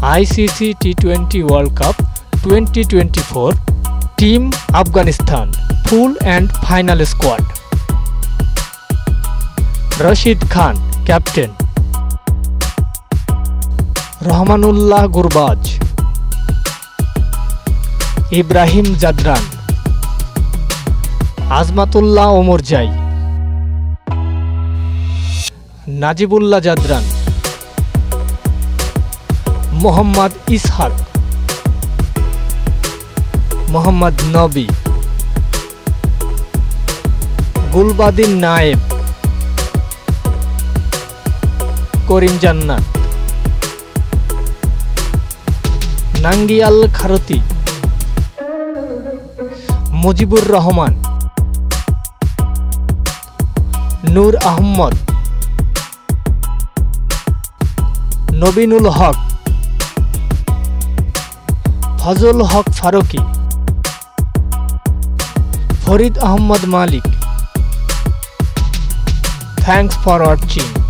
ICC T20 World Cup 2024 Team Afghanistan Full and Final Squad. Rashid Khan Captain, Rahmanullah Gurbaj, Ibrahim Jadran, Azmatullah Omorzai, Najibullah Jadran, Muhammad Ishaq, Muhammad Nabi, Gulbadin Naib, Korim Jannat, Nangial Kharoti, Mujibur Rahman, Nur Ahmad, Nobinul Haq, Fazul Haq Faruqi, Farid Ahmad Malik. Thanks for watching.